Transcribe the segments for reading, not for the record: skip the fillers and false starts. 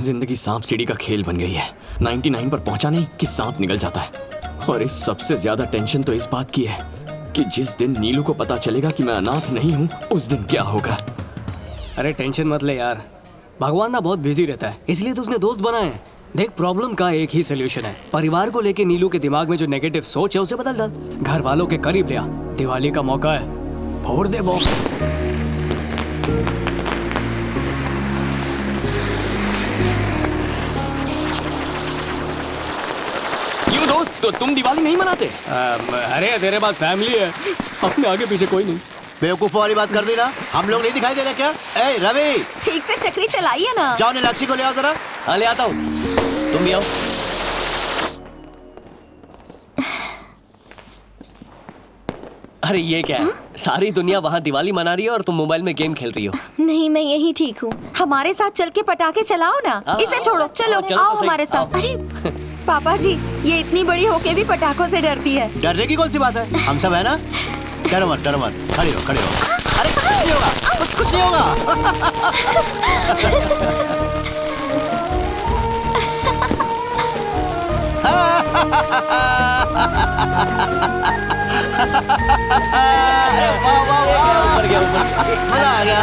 जिंदगी सांप सीढ़ी का खेल बन गई है। 99 पर पहुंचा नहीं कि सांप निकल जाता है। और इस सबसे ज्यादा टेंशन तो इस बात की है कि जिस दिन नीलू को पता चलेगा कि मैं अनाथ नहीं हूँ, उस दिन क्या होगा। अरे टेंशन मत ले यार, भगवान ना बहुत बिजी रहता है, इसलिए तो उसने दोस्त बनाए हैं। देख, प्रॉब्लम का एक ही सोल्यूशन है। परिवार को लेके नीलू के दिमाग में जो नेगेटिव सोच है उसे बदल डाल। घर वालों के करीब ले आ। दिवाली का मौका है, फोड़ दे बॉक्स। क्यों दोस्त, तो तुम दिवाली नहीं मनाते? अरे तेरे पास फैमिली है, अपने आगे पीछे कोई नहीं। बेवकूफ वाली बात कर दी ना, हम लोग नहीं दिखाई दे रहे क्या? ए रवि, ठीक से चक्री चलाइए ना। जाओ नीलाक्षी को ले आओ जरा। हाँ ले आता हूँ, तुम भी आओ। अरे ये क्या है? सारी दुनिया वहाँ दिवाली मना रही है और तुम मोबाइल में गेम खेल रही हो। नहीं, मैं यही ठीक हूँ। हमारे साथ चल के पटाखे चलाओ ना। इसे छोड़ो, चलो आओ हमारे साथ। अरे पापा जी, ये इतनी बड़ी होके भी पटाखों से डरती है। डरने की कौन सी बात है, हम सब है ना। डरो मत, डरो मत, खड़े हो, खड़े हो। अरे कुछ नहीं होगा, कुछ नहीं होगा। ऊपर गया, मजा आ गया।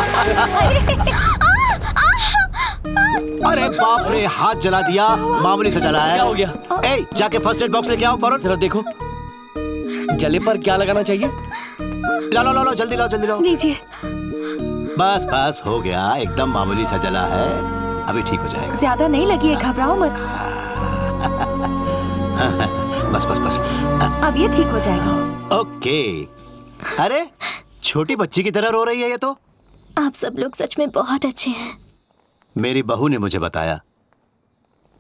अरे बाप रे, हाथ जला दिया। मामूली से जला है। क्या हो गया? ए, जाके फर्स्ट एड बॉक्स लेके आओ फौरन। जरा देखो, जले पर क्या लगाना चाहिए? लो लो लो लो, जल्दी लाओ, जल्दी लाओ। लीजिए। बस बस हो गया, एकदम मामूली सा जला है, अभी ठीक हो जाएगा। ज्यादा नहीं लगी है, घबराओ मत। बस बस बस, अब ये ठीक हो जाएगा। ओके। अरे छोटी बच्ची की तरह रो रही है ये तो। आप सब लोग सच में बहुत अच्छे हैं। मेरी बहू ने मुझे बताया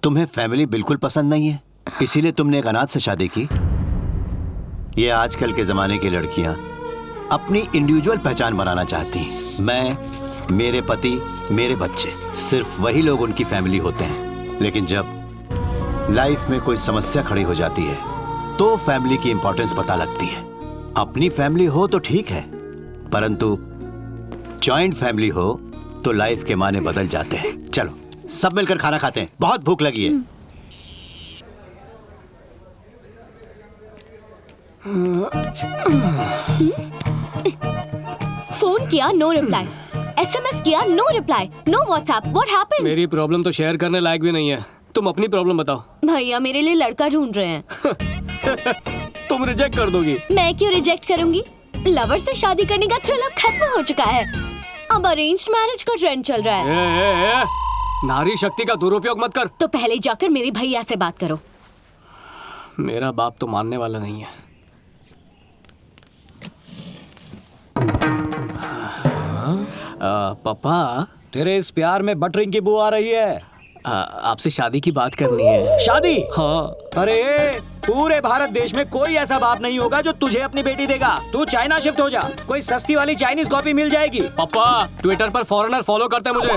तुम्हें फैमिली बिल्कुल पसंद नहीं है, इसीलिए तुमने एक अनाथ से शादी की। ये आजकल के जमाने की लड़कियां अपनी इंडिविजुअल पहचान बनाना चाहती हैं। मैं, मेरे पति, मेरे बच्चे, सिर्फ वही लोग उनकी फैमिली होते हैं। लेकिन जब लाइफ में कोई समस्या खड़ी हो जाती है तो फैमिली की इंपॉर्टेंस पता लगती है। अपनी फैमिली हो तो ठीक है, परंतु जॉइंट फैमिली हो तो लाइफ के माने बदल जाते हैं। चलो सब मिलकर खाना खाते हैं, बहुत भूख लगी है। फोन किया, नो रिप्लाई। एसएमएस किया, no reply. No WhatsApp. What happened? मेरी प्रॉब्लम तो शेयर करने लायक भी नहीं है। तुम अपनी प्रॉब्लम बताओ। भैया मेरे लिए लड़का ढूंढ रहे हैं। तुम रिजेक्ट कर दोगी? मैं क्यों रिजेक्ट करूंगी? लवर से शादी करने का थ्रिल अब खत्म हो चुका है। अब अरेंज्ड मैरिज का ट्रेंड चल रहा है। नारी शक्ति का दुरुपयोग मत कर। तो पहले जाकर मेरे भैया से बात करो। मेरा बाप तो मानने वाला नहीं है। पापा, तेरे इस प्यार में बटरिंग की बू आ रही है। आपसे शादी की बात करनी है। शादी? हाँ। अरे पूरे भारत देश में कोई ऐसा बाप नहीं होगा जो तुझे अपनी बेटी देगा। तू चाइना शिफ्ट हो जा, कोई सस्ती वाली चाइनीज कॉपी मिल जाएगी। पापा, ट्विटर पर फॉरेनर फॉलो करते हैं मुझे।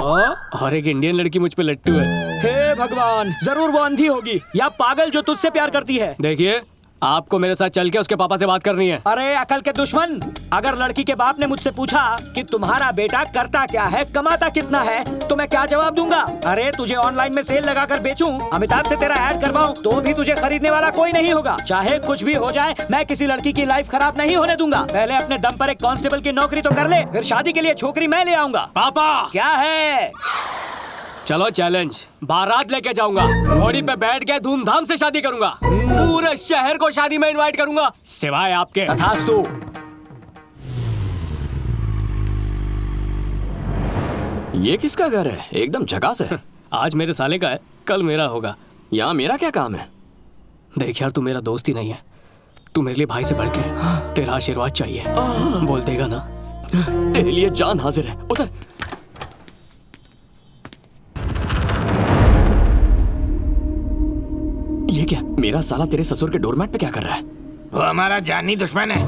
और एक इंडियन लड़की मुझ पे लट्टू है। हे भगवान, जरूर वो अंधी होगी या पागल जो तुझसे प्यार करती है। देखिए, आपको मेरे साथ चल के उसके पापा से बात करनी है। अरे अकल के दुश्मन, अगर लड़की के बाप ने मुझसे पूछा कि तुम्हारा बेटा करता क्या है, कमाता कितना है, तो मैं क्या जवाब दूंगा? अरे तुझे ऑनलाइन में सेल लगाकर बेचूं, अमिताभ से तेरा ऐड करवाऊं, तो भी तुझे खरीदने वाला कोई नहीं होगा। चाहे कुछ भी हो जाए, मैं किसी लड़की की लाइफ खराब नहीं होने दूंगा। पहले अपने दम पर एक कांस्टेबल की नौकरी तो कर ले, फिर शादी के लिए छोकरी मैं ले आऊंगा। पापा क्या है? चलो चैलेंज, बारात लेके जाऊंगा, घोड़ी पे बैठ के धूमधाम से शादी करूंगा, पूरे शहर को शादी में इनवाइट करूंगा, सिवाय आपके। तथास्तु। ये किसका घर है? एकदम झकास है। आज मेरे साले का है, कल मेरा होगा। यहाँ मेरा क्या काम है? देख यार, तू मेरा दोस्त ही नहीं है, तू मेरे लिए भाई से बढ़ के। तेरा आशीर्वाद चाहिए, बोल देगा ना? तेरे लिए जान हाजिर है। उधर ये क्या? मेरा साला तेरे ससुर के डोरमैट पे क्या कर रहा है? वो हमारा जानी दुश्मन है,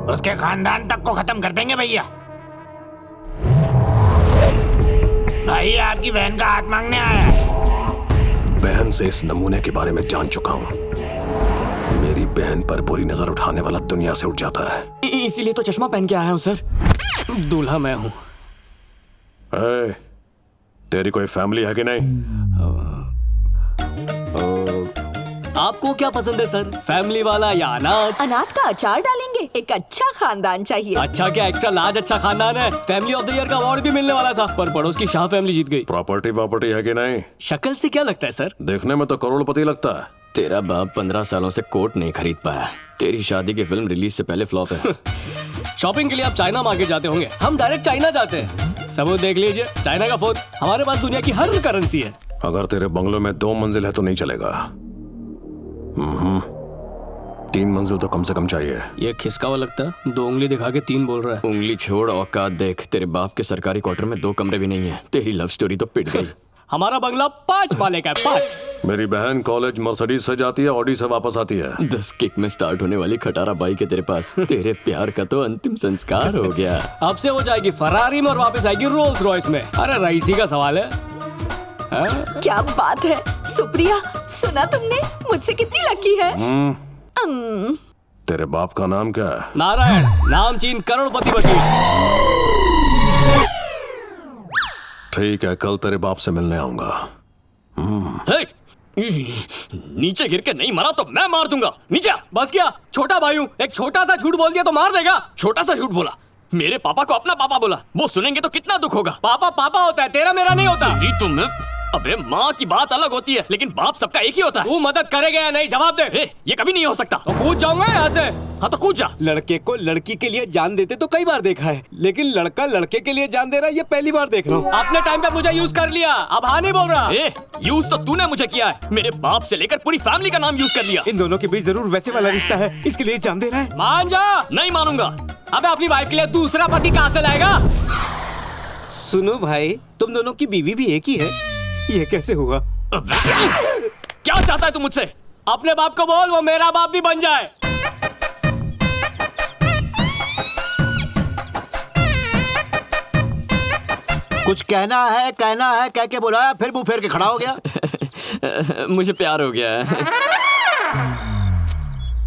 उसके खानदान तक को खत्म कर देंगे भैया। भैया आपकी बहन का हाथ मांगने आया है। बहन से इस नमूने के बारे में जान चुका हूँ। मेरी बहन पर बुरी नजर उठाने वाला दुनिया से उठ जाता है। इसीलिए तो चश्मा पहन के आया हूँ सर। दूल्हा मैं हूँ। तेरी कोई फैमिली है कि नहीं? आपको क्या पसंद है सर, फैमिली वाला या अनाथ? अनाथ का अचार डालेंगे, एक अच्छा खानदान चाहिए। अच्छा क्या एक्स्ट्रा लार्ज अच्छा खानदान है? फैमिली ऑफ द ईयर का अवार्ड भी मिलने वाला था, पर पड़ोस की शाह फैमिली जीत गई। प्रॉपर्टी वॉपर्टी है कि नहीं? शक्ल से क्या लगता है सर? देखने में तो करोड़पति लगता है। तेरा बाप 15 सालों से कोट नहीं खरीद पाया। तेरी शादी की फिल्म रिलीज से पहले फ्लॉप है। शॉपिंग के लिए आप चाइना मार्केट जाते होंगे, हम डायरेक्ट चाइना जाते हैं। सबूत देख लीजिए, चाइना का फोन। हमारे पास दुनिया की हर करेंसी है। अगर तेरे बंगलों में 2 मंजिल है तो नहीं चलेगा। 3 मंजिल तो कम से कम चाहिए। ये खिसका हुआ लगता है, 2 उंगली दिखा के 3 बोल रहा है। उंगली छोड़, औकात देख। तेरे बाप के सरकारी क्वार्टर में 2 कमरे भी नहीं है। तेरी लव स्टोरी तो पिट गई। हमारा बंगला 5 माले का है, 5। मेरी बहन कॉलेज मर्सिडीज से जाती है, ऑडी से वापस आती है। 10 किक में स्टार्ट होने वाली खटारा बाइक है तेरे पास। तेरे प्यार का तो अंतिम संस्कार हो गया। अब से वो जाएगी फरारी में और वापस आएगी रोल्स रॉयस में। अरे रईसी का सवाल है। क्या बात है सुप्रिया, सुना तुमने मुझसे कितनी लकी है। तेरे बाप का नाम क्या है? नारायण, नाम चीन करोड़पति वकील। ठीक है, कल तेरे बाप से मिलने आऊंगा। नीचे गिर के नहीं मरा तो मैं मार दूंगा। नीचे बस क्या, छोटा भाई हूँ, एक छोटा सा झूठ बोल दिया तो मार देगा। छोटा सा झूठ बोला, मेरे पापा को अपना पापा बोला। वो सुनेंगे तो कितना दुख होगा। पापा पापा होता है, तेरा मेरा नहीं होता। जी तुम, अबे माँ की बात अलग होती है, लेकिन बाप सबका एक ही होता है। तू मदद करेगा या नहीं, जवाब दे। ये कभी नहीं हो सकता। तो कूद जाऊंगा यहाँ से। हाँ तो कूद जा। लड़के को लड़की के लिए जान देते तो कई बार देखा है, लेकिन लड़का लड़के के लिए जान दे रहा है, ये पहली बार देख रहा हूँ। अपने टाइम पे मुझे यूज कर लिया, अब हाँ नहीं बोल रहा। यूज तो तूने मुझे किया है। मेरे बाप से लेकर पूरी फैमिली का नाम यूज कर लिया। इन दोनों के बीच जरूर वैसे वाला रिश्ता है, इसके लिए जान दे रहा है। मान जा। नहीं मानूंगा। अबे अपनी वाइफ के लिए दूसरा पति कहाँ से लाएगा? सुनो भाई, तुम दोनों की बीवी भी एक ही है, ये कैसे हुआ? क्या चाहता है तू मुझसे? अपने बाप को बोल वो मेरा बाप भी बन जाए। कुछ कहना है कह के बुलाया, फिर मुंह फेर के खड़ा हो गया। मुझे प्यार हो गया है।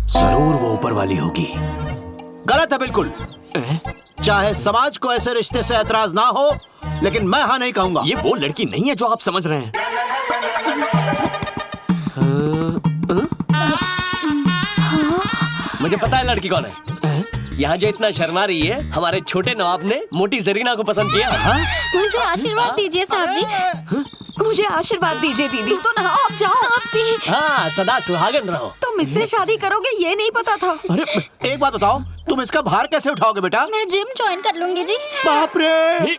जरूर वो ऊपर वाली होगी। गलत है बिल्कुल। चाहे समाज को ऐसे रिश्ते से ऐतराज ना हो, लेकिन मैं हाँ नहीं कहूंगा। ये वो लड़की नहीं है जो आप समझ रहे हैं। मुझे पता है लड़की कौन है। यहाँ जो इतना शर्मा रही है, हमारे छोटे नवाब ने मोटी जरीना को पसंद किया। मुझे आशीर्वाद दीजिए साहब जी, मुझे आशीर्वाद दीजिए दीदी। तू तो नहाओ, अब जाओ। आप भी। हाँ, सदा सुहागन रहो। तुम इससे शादी करोगे ये नहीं पता था। अरे एक बात बताओ, तुम इसका भार कैसे उठाओगे बेटा? मैं जिम ज्वाइन कर लूंगी जी। बाप रे,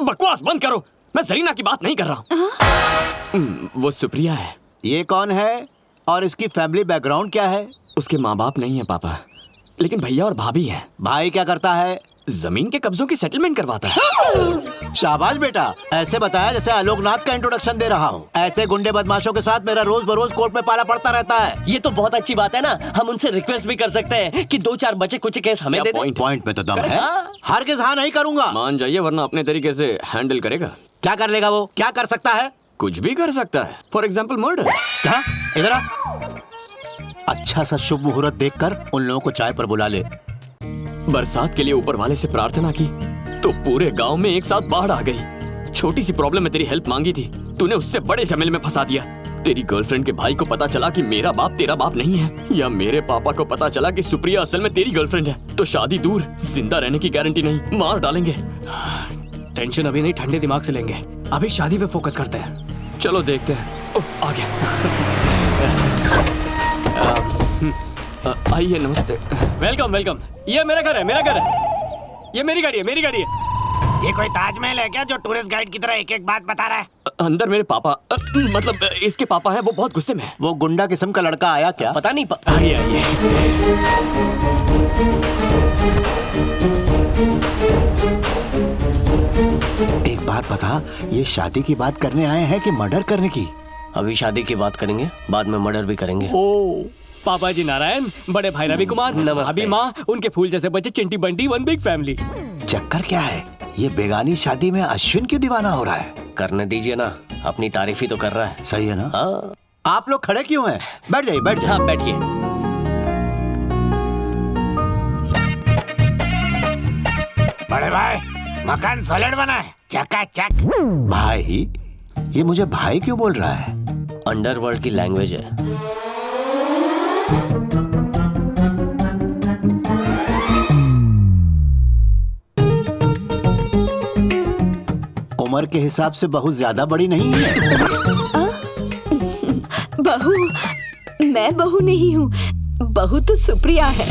बकवास बंद करो। मैं जरीना की बात नहीं कर रहा हूँ। वो सुप्रिया है। ये कौन है और इसकी फैमिली बैकग्राउंड क्या है? उसके माँ बाप नहीं है पापा, लेकिन भैया और भाभी हैं। भाई क्या करता है? जमीन के कब्जों की सेटलमेंट करवाता है। शाबाश बेटा, ऐसे बताया जैसे आलोकनाथ का इंट्रोडक्शन दे रहा हूँ। ऐसे गुंडे बदमाशों के साथ मेरा रोज बरोज कोर्ट में पाला पड़ता रहता है। ये तो बहुत अच्छी बात है ना, हम उनसे रिक्वेस्ट भी कर सकते हैं कि 2-4 बचे कुछ केस हमें दे दें। पॉइंट में तो दम है। हरगिज़ हाँ नहीं करूंगा। मान जाइए, वरना अपने तरीके से हैंडल करेगा। क्या कर लेगा वो? क्या कर सकता है? कुछ भी कर सकता है। For example murder. क्या? इधर आ। अच्छा सा शुभ मुहूर्त देखकर उन लोगों को चाय पर बुला ले। बरसात के लिए ऊपर वाले से प्रार्थना की तो पूरे गांव में एक साथ बाढ़ आ गई। छोटी सी प्रॉब्लम में तेरी हेल्प मांगी थी, तूने उससे बड़े झमेले में फंसा दिया। तेरी गर्लफ्रेंड के भाई को पता चला कि मेरा बाप तेरा बाप नहीं है, या मेरे पापा को पता चला कि सुप्रिया असल में तेरी गर्लफ्रेंड है, तो शादी दूर, जिंदा रहने की गारंटी नहीं, मार डालेंगे। टेंशन अभी नहीं, ठंडे दिमाग से लेंगे। अभी शादी पे फोकस करते हैं। चलो देखते हैं। ओह, आ गया। आइए, नमस्ते। Welcome welcome. ये मेरा घर है, मेरा घर है। ये मेरी गाड़ी है, मेरी गाड़ी है। ये कोई ताजमहल है क्या जो टूरिस्ट गाइड की तरह एक एक बात बता रहा है? अंदर मेरे पापा, मतलब इसके पापा हैं, वो बहुत गुस्से में है। वो गुंडा किस्म का लड़का आया क्या? पता नहीं। आइए आइए। एक बात बता, ये शादी की बात करने आए हैं कि मर्डर करने की? अभी शादी की बात करेंगे, बाद में मर्डर भी करेंगे। ओ, पापा जी नारायण, बड़े भाई रवि कुमार, अभी माँ, उनके फूल जैसे बच्चे चिंटी बंटी, वन बिग फैमिली। चक्कर क्या है? ये बेगानी शादी में अश्विन क्यों दीवाना हो रहा है? करने दीजिए ना, अपनी तारीफ ही तो कर रहा है। सही है ना? हाँ। आप लोग खड़े क्यों हैं? बैठ जाइए, बैठ जाइए। हाँ, बैठिए। बड़े भाई, मकान सॉलिड बना है। चकाचक। भाई, ये मुझे भाई क्यों बोल रहा है? अंडरवर्ल्ड की लैंग्वेज है। उम्र के हिसाब से बहुत ज्यादा बड़ी नहीं है। बहू, मैं बहू नहीं हूँ, बहू तो सुप्रिया है।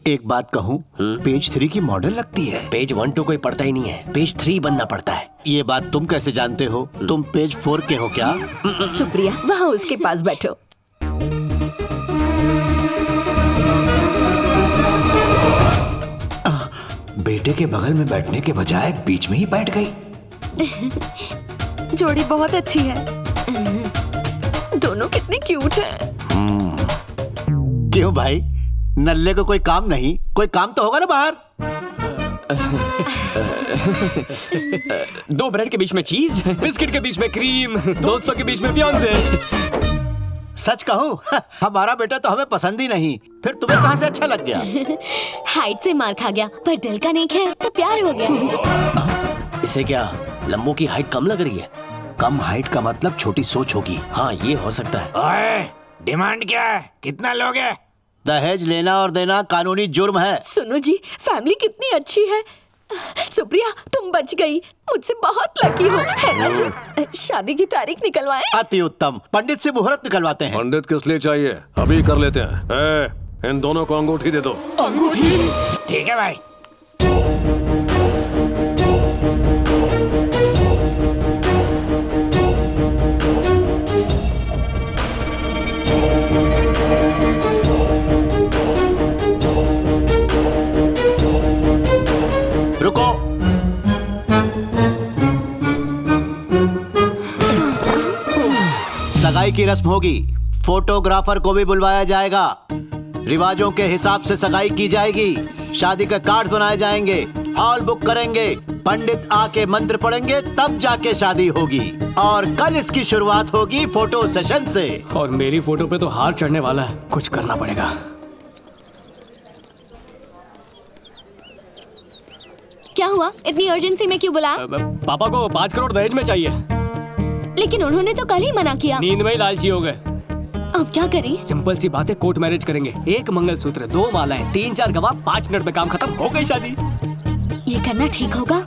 एक बात कहूँ, पेज 3 की मॉडल लगती है। पेज 1 2 कोई पढ़ता ही नहीं है, पेज 3 बनना पड़ता है। ये बात तुम कैसे जानते हो? तुम पेज 4 के हो क्या? सुप्रिया, वहाँ उसके पास बैठो। बेटे के बगल में बैठने के बजाय बीच में ही बैठ गई। जोड़ी बहुत अच्छी है। दोनों कितने क्यूट हैं। क्यों भाई, नल्ले को कोई काम नहीं? कोई काम तो होगा ना बाहर। 2 ब्रेड के बीच में चीज, बिस्किट के बीच में क्रीम, दोस्तों के बीच में बियॉन्से। सच कहूँ, हमारा बेटा तो हमें पसंद ही नहीं, फिर तुम्हें कहाँ से अच्छा लग गया? हाइट से मार खा गया, पर दिल का नहीं है तो प्यार हो गया। इसे क्या लंबू की हाइट कम लग रही है? कम हाइट का मतलब छोटी सोच होगी। हाँ, ये हो सकता है। ओए, डिमांड क्या है? कितना लोगे? दहेज लेना और देना कानूनी जुर्म है। सुनो जी, फैमिली कितनी अच्छी है। सुप्रिया, तुम बच गई, मुझसे बहुत लकी हो, है ना जी? शादी की तारीख निकलवाएं? अति उत्तम, पंडित से मुहूर्त निकलवाते हैं। पंडित किस लिए चाहिए? अभी कर लेते हैं। इन दोनों को अंगूठी दे दो। अंगूठी? ठीक है भाई। रुको। सगाई की रस्म होगी, फोटोग्राफर को भी बुलवाया जाएगा। रिवाजों के हिसाब से सगाई की जाएगी। शादी के कार्ड बनाए जाएंगे, हॉल बुक करेंगे, पंडित आके मंत्र पढ़ेंगे, तब जाके शादी होगी। और कल इसकी शुरुआत होगी फोटो सेशन से। और मेरी फोटो पे तो हार चढ़ने वाला है, कुछ करना पड़ेगा। क्या हुआ? इतनी अर्जेंसी में क्यों बुलाया? पापा को 5 करोड़ दहेज में चाहिए। लेकिन उन्होंने तो कल ही मना किया। नींद में ही लालची हो गए। अब क्या करें? सिंपल सी बात है, कोर्ट मैरिज करेंगे। 1 मंगलसूत्र, 2 मालाएं, 3-4 गवाह, 5 मिनट में काम खत्म, हो गई शादी। ये करना ठीक होगा?